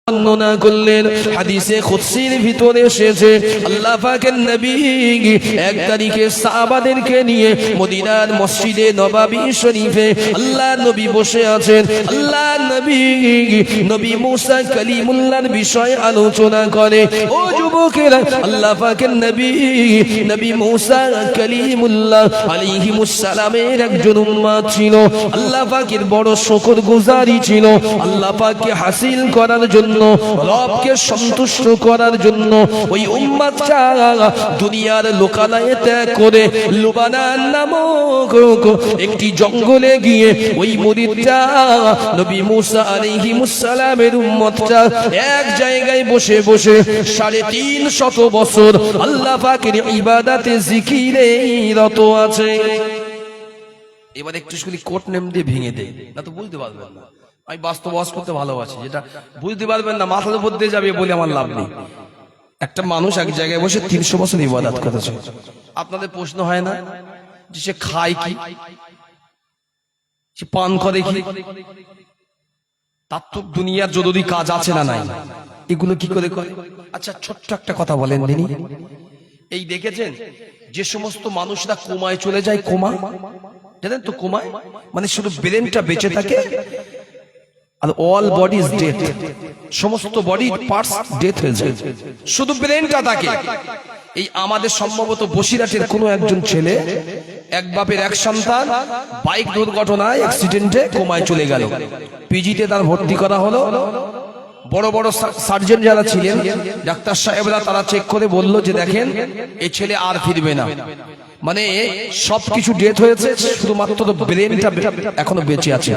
বর্ণনা করলেন। হাদিসে কুদসির ভিতরে এসেছে আল্লাহ পাকের নবী এক তারিখে সাহাবাদেরকে নিয়ে মদিনার মসজিদে নববী শরীফে আল্লাহ নবী বসে আছেন। আল্লাহ নবী মুসা কালিমুল্লাহর বিষয়ে আলোচনা করে। ও যুবকেরা, আল্লাহ পাকের নবী মুসা কালিমুল্লাহ আলাইহিমুস সালামের একজন উম্মত ছিল। আল্লাহ পাকের বড় শুকরগুজারি ছিল। আল্লাহ পাককে হাসিল করার জন্য, রবকে সন্তুষ্ট করার জন্য ওই উম্মতটা দুনিয়ার লোকালয়ে ত্যাগ করে লুবানা নামক একটি জঙ্গলে গিয়ে ওই মুরিদটা নবী মুসা আলাইহিমুস সালামের উম্মতটা এক জায়গায় বসে বসে 350 বছর আল্লাহ পাকের ইবাদতে জিকিরে রত আছে। এবার একটু শুধু কোট নেম দিয়ে ভেঙে দেয়, না তো বলতে পারবেন না। আমি বাস্তবাস করতে ভালোবাসি, যেটা বুঝতে পারবেন না মাথার উপর দিয়ে যাবে বলে আমার লাভ নেই। একটা মানুষ এক জায়গায় বসে 300 বছর ইবাদত করেছে। আপনাদের প্রশ্ন হয় না যে সে খায় কি, সে পান করে কি? তার তো দুনিয়ার জরুরি কাজ আছে না নাই, এগুলো কি করে করে? আচ্ছা, ছোট্ট একটা কথা বলেন দিনি, এই দেখেছেন যে সমস্ত মানুষরা কোমায় চলে যায়, কোমা জানেন তো? কোমায় মানে শুধু ব্রেনটা বেঁচে থাকে আর অল বডি ইজ ডেড, সমস্ত বডি পার্টস ডেথ হয়ে যায়, শুধু ব্রেনটা থাকে। এই আমাদের সম্ভবত বসিরহাটের কোনো একজন ছেলে, এক বাপের এক সন্তান, বাইক দুর্ঘটনায় অ্যাক্সিডেন্টে কোমায় চলে গেল। পিজিতে তার ভর্তি করা হলো। বড় বড় সার্জন যারা ছিলেন, ডাক্তার সাহেবরা, তারা চেক করে বলল যে দেখেন এই ছেলে আর ফিরবে না। মানে সবকিছু ডেথ হয়েছে, শুধুমাত্র ব্রেনটা এখনো বেঁচে আছে।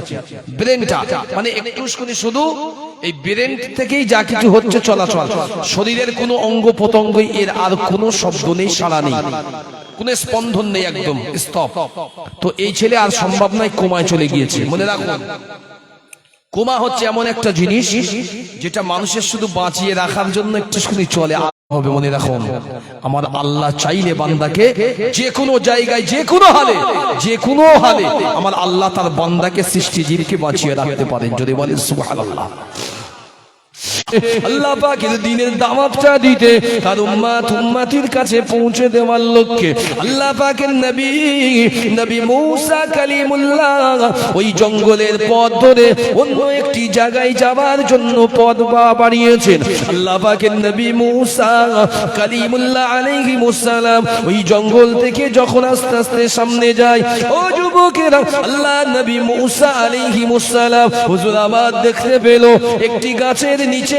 ব্রেনটা মানে একটু শুধু এই ব্রেন থেকেই যা কিছু হচ্ছে চলাচল, শরীরের কোনো অঙ্গ প্রত্যঙ্গই এর আর কোনো শব্দ নেই, সাড়া নেই, কোনো স্পন্দন নেই, একদম স্তব। তো এই ছেলে আর সম্ভব নয়, কোমায় চলে গিয়েছে। মনে রাখুন, কোমা হচ্ছে এমন একটা জিনিস যেটা মানুষের শুধু বাঁচিয়ে রাখার জন্য একটুখানি চলে হবে। মনে রাখুন, আমার আল্লাহ চাইলে বান্দাকে যে কোনো জায়গায়, যে কোনো হালে আমার আল্লাহ তার বান্দাকে সৃষ্টিজীবকে বাঁচিয়ে রাখতে পারেন। যদি বলেন সুবহানাল্লাহ। আল্লাহ পাকের দ্বীনের দাওয়াতটা দিতে, তার উম্মতির কাছে পৌঁছে দেওয়ার লক্ষ্যে আল্লাহ পাকের নবী মুসা কালিমুল্লাহ ওই জঙ্গলের পথ ধরে অন্য একটি জায়গায় যাওয়ার জন্য পথ বাড়িয়েছেন। আল্লাহ পাকের নবী মুসা কালিমুল্লাহ আলাইহিমুস সালাম ওই জঙ্গল থেকে যখন আস্তে আস্তে সামনে যায়, ও যুবকেরা, আল্লাহ নবী মুসা আলাইহিমুস সালাম হুজুর আবার দেখতে পেল একটি গাছের নিচে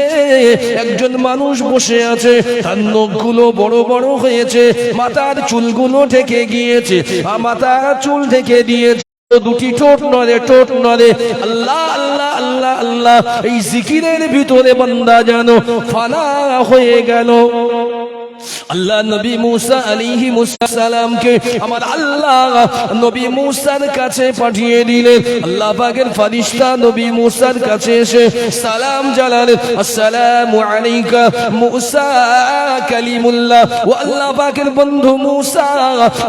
একজন মানুষ বসে আছে। তার নখগুলো বড় বড় হয়েছে, মাথার চুলগুলো ঢেকে গিয়েছে, মাথার চুল ঢেকে দিয়েছে, দুটি ঠোঁট নড়ে। আল্লাহ আল্লাহ আল্লাহ আল্লাহ, এই জিকিরের ভিতরে বান্দা যেন ফানা হয়ে গেল। আল্লাহ নবী মুসা আলাইহিমুস সালামকে আমার আল্লাহ নবী মুসার কাছে পাঠিয়ে দিলেন। আল্লাহ পাকের ফেরেশতা নবী মুসার কাছে এসে সালাম জানালেন, আসসালামু আলাইকা মুসা কালিমুল্লাহ। ও আল্লাহ পাকের বন্ধু মুসা,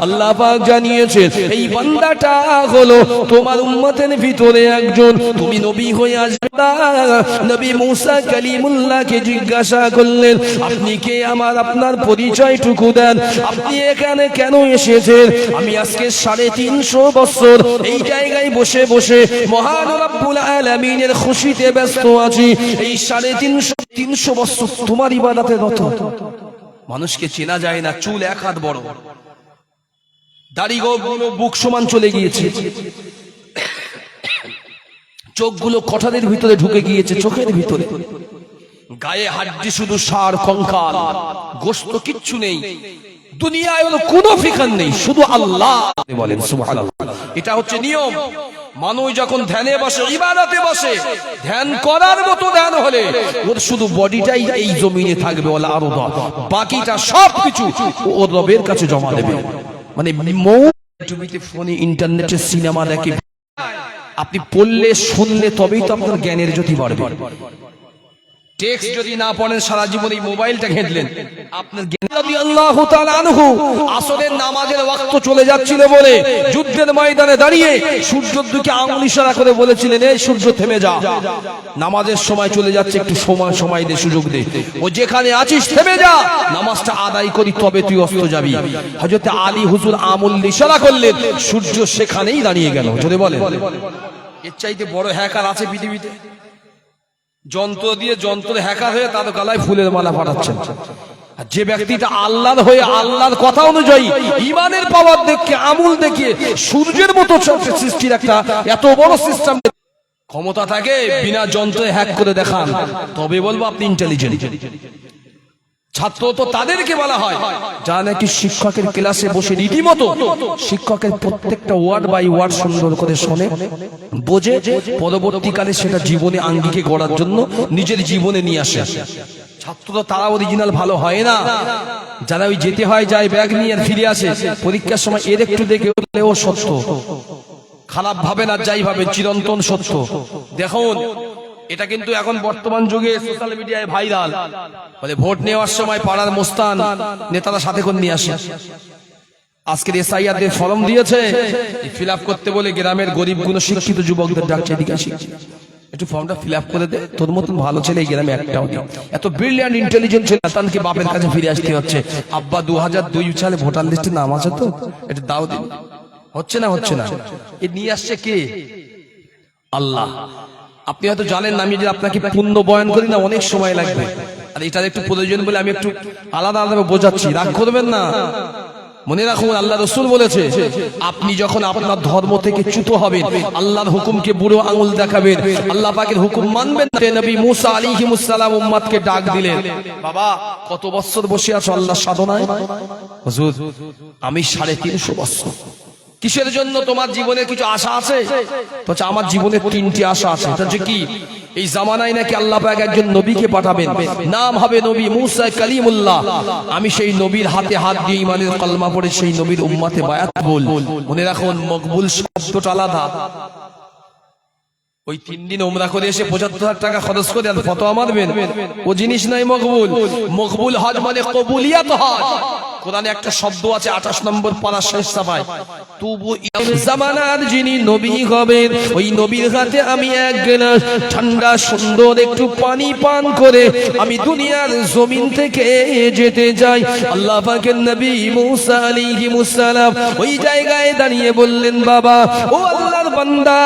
আল্লাহ পাক জানিয়েছেন এই বান্দাটা হলো তোমার উম্মতের ভিতরে একজন, তুমি নবী হয়ে আসবে। নবী মুসা কালিমুল্লাহকে জিজ্ঞাসা করলেন, আপনি কে? আপনার পরিচয়টুকু দেন, আপনি এখানে কেন এসেছেন? আমি আজকে 350 বছর এই জায়গায় বসে বসে মহান রব্বুল আলামিনের খুশিতে ব্যস্ত আছি। এই 350 বছর তোমার ইবাদতে রত। মানুষকে চেনা যায় না, চুল 1 হাত বড়, দাড়িগুলো বুক সমান চলে গিয়েছে, চোখগুলো কঠারের ভিতরে ঢুকে গিয়েছে, চোখের ভিতরে গায়ে হাড্ডি শুধু সার কঙ্কাল, গোশত কিচ্ছু নেই। দুনিয়ায় কোনো ফিকার নেই, শুধু আল্লাহ। বলেন সুবহানাল্লাহ। এটা হচ্ছে নিয়ম। মানুষ যখন ধ্যানে বসে, ইবাদতে বসে, ধ্যান করার মতো ধ্যান হলে ওর শুধু বডিটাই এই জমিনে থাকবে, ওলা আরো বাকিটা সবকিছু ওর রবের কাছে জমা দেবে। মানে টিভিতে, ফোনে, ইন্টারনেটে, সিনেমা দেখে আপনি পড়লে শুনলে তবেই তো আপনার জ্ঞানের জ্যোতি বাড়বে। টেক্সট যদি না পড়েন সারা জীবন এই মোবাইলটা ঘেঁটলেন, আপনার রাদিয়াল্লাহু তাআলা আনহু আসরের নামাজের ওয়াক্ত চলে যাচ্ছিল বলে যুদ্ধের ময়দানে দাঁড়িয়ে সূর্যের দিকে আঙ্গুল ইশারা করে বলেছিলেন, এই সূর্য থেমে যা, নামাজের সময় চলে যাচ্ছে, একটু সময় দে, সুযোগ দে, ও যেখানে আছিস থেমে যা, নামাজটা আদায় করি তবে তুই অস্ত যাবি। হযরত আলী হুজুর আঙ্গুল ইশারা করলেন, সূর্য সেখানেই দাঁড়িয়ে গেল। যদি বলেন এর চাইতে বড় হ্যাকার আছে পৃথিবীতে? যন্ত্র দিয়ে যন্ত্র হ্যাকার হয়ে তার গলায় ফুলের মালা পাঠাচ্ছেন। আর যে ব্যক্তিটা আল্লাহর হয়ে আল্লাহর কথা অনুযায়ী ঈমানের পাওয়ার দেখে আমল দেখে সূর্যের মতো সৃষ্টির একটা এত বড় সিস্টেম ক্ষমতা থাকে, বিনা যন্ত্রে হ্যাক করে দেখান, তবে বলবো আপনি ইন্টেলিজেন্ট। ছাত্র তো তাদেরকে বলা হয় যারা নাকি শিক্ষকের ক্লাসে বসে রীতিমতো শিক্ষকের প্রত্যেকটা ওয়ার্ড বাই ওয়ার্ড সুন্দর করে শোনে, বোঝে, পরবর্তীকালে সেটা জীবনে আঙ্গিকে গড়ার জন্য নিজের জীবনে নিয়ে আসে। ছাত্র তো তারা অরিজিনাল ভালো হয় না, যারা ওই যেতে হয় যায় ব্যাগ নিয়ে আর ফিরে আসে, পরীক্ষার সময় এর একটু দেখে ও সত্য, খারাপ ভাবে না যাই ভাবে চিরন্তন সত্য। দেখুন এটা কিন্তু এখন বর্তমান যুগে সোশ্যাল মিডিয়ায় ভাইরাল, বলে ভোট নেওয়ার সময় পাড়ার মোস্তান নেতারা সাথে করে নিয়ে আসে। আজকের এসআইআর ফর্ম দিয়েছে, ফিল আপ করতে বলে গ্রামের গরিব গুণ শিক্ষিত যুবকদের ডাকছে, এদিকে আসি একটু ফর্মটা ফিল আপ করে দে, তোর মতন ভালো ছেলে এই গ্রামে একটাও নেই। এত ব্রিলিয়ান্ট ইন্টেলিজেন্ট ছেলে তানকে বাপের কাছে ফিরে আসতে হচ্ছে, আব্বা 2002 সালে ভোটার লিস্টে নাম আছে তো এটা দাও দিন, হচ্ছে না। এ নিয়ে আসছে কে? আল্লাহ। আপনি হয়তো জানেন না, আমি যে আপনাকে পূর্ণ বয়ান করি না অনেক সময় লাগবে, আর এটার একটু প্রয়োজন বলে আমি একটু আলাদা বোঝাচ্ছি, রাগ করবেন না। মনে রাখুন আল্লাহ রাসূল বলেছে, আপনি যখন আপনার ধর্ম থেকে চ্যুত হবেন, আল্লাহর হুকুমকে বুড়ো আঙুল দেখাবেন, আল্লাহ পাকের হুকুম মানবেন না। নবী মুসা আলাইহিস সালাম উম্মতকে ডাক দিলেন, বাবা কত বছর বসে আছো আল্লাহর সাধনায়? হুজুর আমি 350 বছর। কিসের জন্য? তোমার জীবনে কিছু আশা আছে? তো আমার জীবনে 3টি আশা আছে। এটা যে কি? এই জামানায় নাকি আল্লাহ পাক একজন নবীকে পাঠাবেন, নাম হবে নবী মুসা কালিমুল্লাহ। আমি সেই নবীর হাতে হাত দিয়ে ঈমানের কলমা পড়ে সেই নবীর উম্মতে বায়াত বল। মনে রাখুন মকবুল শব্দটা আলাদা। ওই 3 দিন ওমরা করে এসে 75,000 টাকা খরচ করে আর ফতোয়া মারবেন, ও জিনিস নাই মকবুল। মকবুল হজ মানে কবুলিয়াত হজ। কোরআনে একটা শব্দ আছে 28 নম্বর পারা শেষ সাফায়, তুবু জামানার যিনি নবী হবেন ওই নবীর হাতে আমি এক গ্লাস ঠান্ডা সুন্দর একটু পানি পান করে আমি দুনিয়ার জমিন থেকে যেতে যাই। আল্লাহ পাকের নবী মুসা আলাইহিস সালাম ওই জায়গায় দাঁড়িয়ে বললেন, বাবা ও আল্লাহর বান্দা,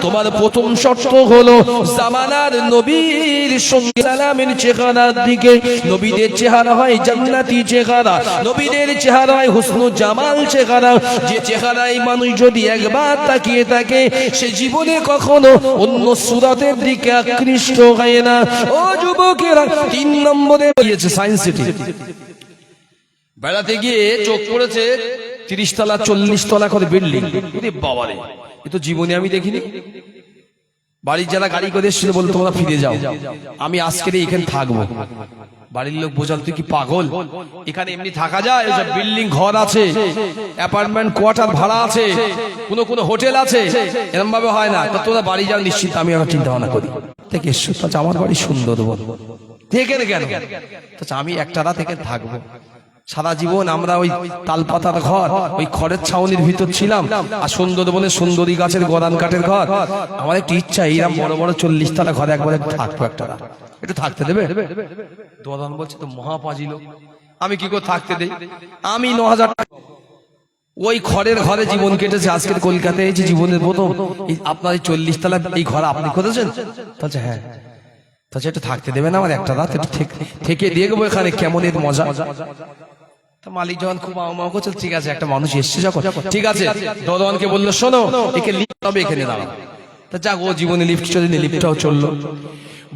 তোমার প্রথম শর্ত হলো জামানার নবীর সঙ্গে সালামের চেহারার দিকে, নবীদের চেহারা হয় জান্নাতি চেহারা, নবীদের চেহারা হয় হুসনু জামাল চেহারা, যে চেহারায় মানুষ যদি একবার তাকিয়ে থাকে সে জীবনে কখনো অন্য সুরাতের দিকে আকৃষ্ট হয় না। ও যুবকেরা, 3 নম্বরে দিয়েছে সায়েন্স সিটি। বেড়াতে গিয়ে চোখ পড়েছে 30 তলা 40 তলা করে বিল্ডিং। আরে বাবা রে, এ তো জীবনে আমি দেখিনি। বাড়ির যারা গাড়ি করে এসেছিল বলতো তোমরা ফিরে যাও, আমি আজকে এখানে থাকবো। বাড়ির লোক বোঝাল তুই কি পাগল, এখানে এমনি থাকা যায়? বিল্ডিং ঘর আছে, অ্যাপার্টমেন্ট কোয়ার্টার ভাড়া আছে, কোন হোটেল আছে, এরকম ভাবে হয় না। তোরা বাড়ি যাও নিশ্চিত, আমি এখন চিন্তা ভাবনা করি থেকে আমার বাড়ি সুন্দরবন থেকে কেন, আমি একটা রাত এখানে থাকবো। সারা জীবন আমরা ওই তালপাতার ঘর, ওই খড়ের ছাউনির ভিতর ছিলাম, আর সুন্দরবনের সুন্দরী গাছের গরান কাঠের ঘর। আমার একটু ইচ্ছা এইরকম বড় বড় 40 তলা ঘরে একবারে থাকবো, একটা রাত একটু থাকতে দেবে? দোকান বলছে তো মহাপাজি লোক, আমি কি করে থাকতে দেই? আমি 9,000 টাকা ওই খড়ের ঘরে জীবন কেটেছে। আজকের কলকাতায় এই যে জীবনের প্রথম আপনার 40 তলা এই ঘর আপনি করেছেন? তাহলে হ্যাঁ, তাহলে একটু থাকতে দেবেন আমার একটা রাত, একটু থেকে দেখবো এখানে কেমন এর মজা। মালিক যখন খুব মাও করছে, ঠিক আছে একটা মানুষ এসছে যখন, ঠিক আছে। দরওয়ানকে বললো, শোনো একে লিফট হবে, এখানে দাঁড়াও। তা যাক, ও জীবনে লিফট চলেনি, লিফটটাও চললো।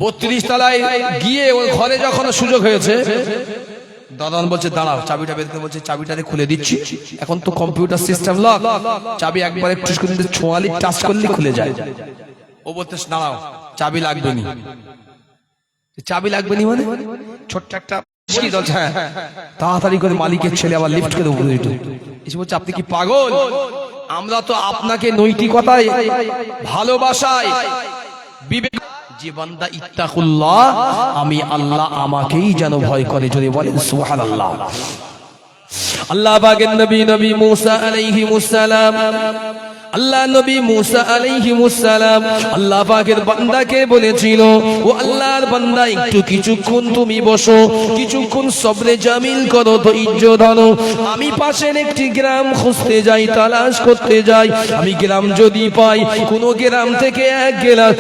32 তলায় গিয়ে ওই ঘরে যখন সুযোগ হয়েছে, দরওয়ান বলছে দাঁড়াও, চাবিটা বের করে বলছে চাবিটাতে খুলে দিচ্ছি। এখন তো কম্পিউটার সিস্টেম লক, চাবি একবার একটু ছোঁয়ালি টাচ করলে খুলে যায়। ও বলতে দাঁড়াও, চাবি লাগবে নি। চাবি লাগবে নি মানে ছোট্ট একটা তাড়াতাড়ি করে মালিকের ছেলে আবার লিফট করে উপরে উঠে এসে বলছে, আপনি কি পাগল? আমরা তো আপনাকে নৈতিকতায়, ভালোবাসায়, বিবেক যে বান্দা ইত্তাকুল্লাহ, আমি আল্লাহ আমাকেই যেন ভয় করে, যদি বলেন সুবহানাল্লাহ। আল্লাহ পাকের নবী মুসা আলাইহিমুস সালাম, আল্লাহ নবী মুসা আলাইহিমুস সালাম আল্লাহ পাকের বান্দাকে বলেছিল, ও আল্লাহর বান্দা একটু কিছুক্ষণ তুমি বসো, কিছুক্ষণ সবরে জামিল করো, ধৈর্য ধরো, আমি পাশের একটি গ্রাম খুঁজতে যাই, তালাশ করতে যাই, আমি গ্রাম যদি পাই, কোন গ্রাম থেকে এক গেলাম